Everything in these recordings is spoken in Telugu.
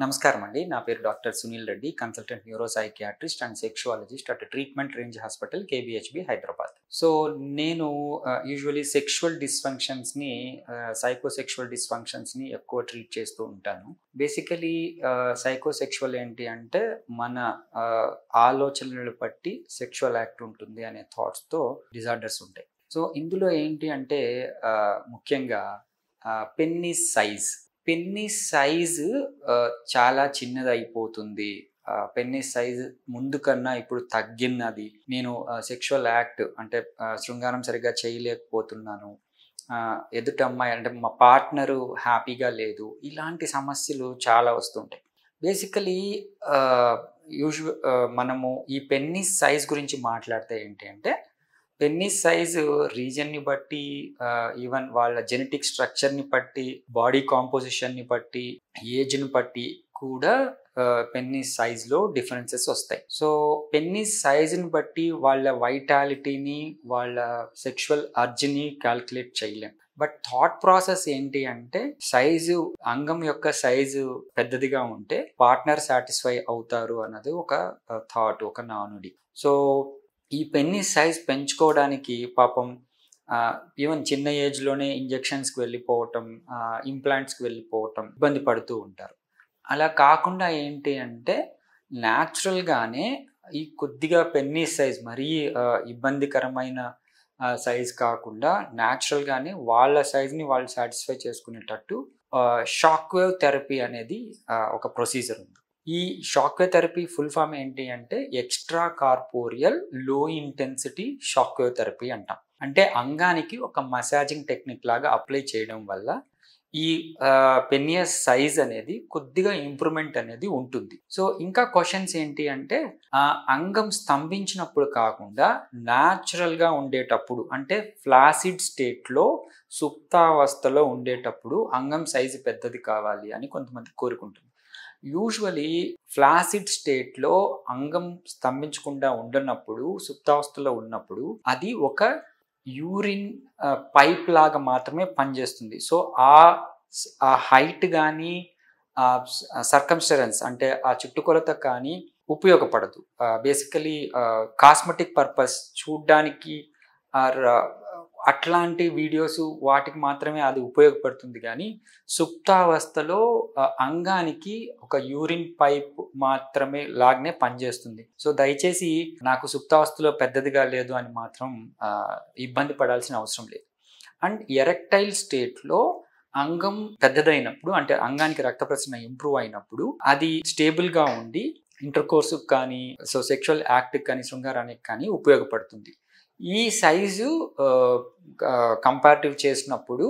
నమస్కారం అండి. నా పేరు doctor Sunil Reddy, consultant neuro psychiatrist and sexologist at treatment range hospital KBHB Hyderabad. So నేను యూజువల్లీ సెక్షువల్ డిస్‌ఫంక్షన్స్‌ని సైకోసెక్షువల్ డిస్‌ఫంక్షన్స్‌ని ఎక్కువ ట్రీట్ చేస్తూ ఉంటాను. బేసికలీ సైకోసెక్షువల్ ఏంటి అంటే మన ఆలోచనలు బట్టి సెక్షువల్ యాక్ట్ ఉంటుంది అనే థాట్స్‌తో డిజార్డర్స్ ఉంటాయి. సో ఇందులో ఏంటి అంటే ముఖ్యంగా పెన్నిస్ సైజ్ చాలా చిన్నదైపోతుంది. పెన్నిస్ సైజ్ ముందు కన్నా ఇప్పుడు తగ్గినది. నేను సెక్షువల్ యాక్ట్ అంటే శృంగారం సరిగ్గా చేయలేకపోతున్నాను. ఎదుట అమ్మాయి అంటే మా పార్ట్నరు హ్యాపీగా లేదు. ఇలాంటి సమస్యలు చాలా వస్తుంటాయి. బేసికలీ మనము ఈ పెన్నిస్ సైజ్ గురించి మాట్లాడితే ఏంటి అంటే పెన్నిస్ సైజు రీజన్ని బట్టి ఈవెన్ వాళ్ళ జెనెటిక్ స్ట్రక్చర్ని బట్టి బాడీ కాంపోజిషన్ని బట్టి ఏజ్ని బట్టి కూడా పెన్నిస్ సైజ్లో డిఫరెన్సెస్ వస్తాయి. సో పెన్నిస్ సైజుని బట్టి వాళ్ళ వైటాలిటీని వాళ్ళ సెక్షువల్ అర్జ్ని క్యాల్కులేట్ చేయలేం. బట్ థాట్ ప్రాసెస్ ఏంటి అంటే అంగం యొక్క సైజు పెద్దదిగా ఉంటే పార్ట్నర్ సాటిస్ఫై అవుతారు అన్నది ఒక థాట్, ఒక నానుడి. సో ఈ పెన్నిస్ సైజ్ పెంచుకోవడానికి పాపం ఈవెన్ చిన్న ఏజ్లోనే ఇంజెక్షన్స్కి వెళ్ళిపోవటం, ఇంప్లాంట్స్కి వెళ్ళిపోవటం ఇబ్బంది పడుతూ ఉంటారు. అలా కాకుండా ఏంటి అంటే న్యాచురల్గానే ఈ కొద్దిగా పెన్నిస్ సైజ్ మరీ ఇబ్బందికరమైన సైజ్ కాకుండా న్యాచురల్గానే వాళ్ళ సైజ్ని వాళ్ళు సాటిస్ఫై చేసుకునేటట్టు షాక్ వేవ్ థెరపీ అనేది ఒక ప్రొసీజర్ ఉంది. ఈ shock wave therapy full form ఏంటి అంటే extracorporeal low intensity shock wave therapy అంటాం. అంటే అంగానికి ఒక మసాజింగ్ టెక్నిక్ లాగా అప్లై చేయడం వల్ల ఈ పెనియస్ సైజ్ అనేది కొద్దిగా ఇంప్రూవ్మెంట్ అనేది ఉంటుంది. సో ఇంకా క్వశ్చన్స్ ఏంటి అంటే అంగం స్తంభించినప్పుడు కాకుండా న్యాచురల్గా ఉండేటప్పుడు అంటే ఫ్లాసిడ్ స్టేట్లో సుప్తావస్థలో ఉండేటప్పుడు అంగం సైజు పెద్దది కావాలి అని కొంతమంది కోరుకుంటుంది. యూజువలీ ఫ్లాసిడ్ స్టేట్లో అంగం స్తంభించకుండా ఉండనప్పుడు సుప్తావస్థలో ఉన్నప్పుడు అది ఒక యూరిన్ పైప్ లాగా మాత్రమే పనిచేస్తుంది. సో ఆ హైట్ కానీ సర్కంస్టరెన్స్ అంటే ఆ చుట్టుకొలత కానీ ఉపయోగపడదు. బేసికలీ కాస్మెటిక్ పర్పస్ చూడ్డానికి అట్లాంటి వీడియోస్ వాటికి మాత్రమే అది ఉపయోగపడుతుంది. కానీ సుప్తావస్థలో అంగానికి ఒక యూరిన్ పైప్ మాత్రమే లాగానే పనిచేస్తుంది. సో దయచేసి నాకు సుప్తావస్థలో పెద్దదిగా లేదు అని మాత్రం ఇబ్బంది పడాల్సిన అవసరం లేదు. అండ్ ఎరెక్టైల్ స్టేట్లో అంగం పెద్దదైనప్పుడు అంటే అంగానికి రక్త ప్రసరణ ఇంప్రూవ్ అయినప్పుడు అది స్టేబుల్గా ఉండి ఇంటర్కోర్స్కి కానీ సో సెక్షువల్ యాక్ట్కి కానీ శృంగారానికి కానీ ఉపయోగపడుతుంది. ఈ సైజు కంపారిటివ్ చేసినప్పుడు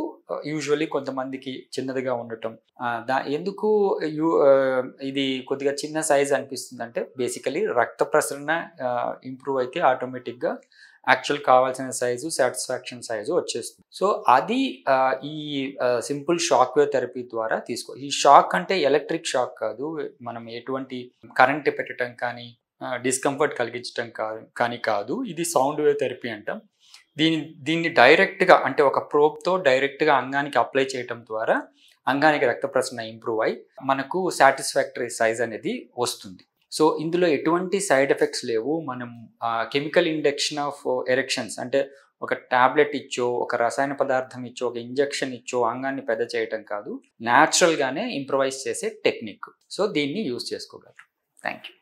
యూజువల్లీ కొంతమందికి చిన్నదిగా ఉండటం ఎందుకు ఇది కొద్దిగా చిన్న సైజ్ అనిపిస్తుంది అంటే బేసికలీ రక్త ప్రసరణ ఇంప్రూవ్ అయితే ఆటోమేటిక్గా యాక్చువల్ కావాల్సిన సైజు సాటిస్ఫాక్షన్ సైజు వచ్చేస్తుంది. సో అది ఈ సింపుల్ షాక్ వేవ్ థెరపీ ద్వారా ఈ షాక్ అంటే ఎలక్ట్రిక్ షాక్ కాదు, మనం ఎటువంటి కరెంట్ పెట్టడం కానీ డిస్కంఫర్ట్ కలిగించడం కానీ కాదు. ఇది సౌండ్ వేవ్ థెరపీ అంటాం. దీన్ని డైరెక్ట్గా అంటే ఒక ప్రోబ్తో డైరెక్ట్గా అంగానికి అప్లై చేయడం ద్వారా అంగానికి రక్త ప్రసరణ ఇంప్రూవ్ అయ్యి మనకు సాటిస్ఫాక్టరీ సైజ్ అనేది వస్తుంది. సో ఇందులో ఎటువంటి సైడ్ ఎఫెక్ట్స్ లేవు. మనం కెమికల్ ఇండక్షన్ ఆఫ్ ఎరెక్షన్స్ అంటే ఒక టాబ్లెట్ ఇచ్చో, ఒక రసాయన పదార్థం ఇచ్చో, ఒక ఇంజెక్షన్ ఇచ్చో అంగాన్ని పెద్ద చేయటం కాదు, న్యాచురల్గానే ఇంప్రూవైజ్ చేసే టెక్నిక్. సో దీన్ని యూజ్ చేసుకోగలరు. Thank you.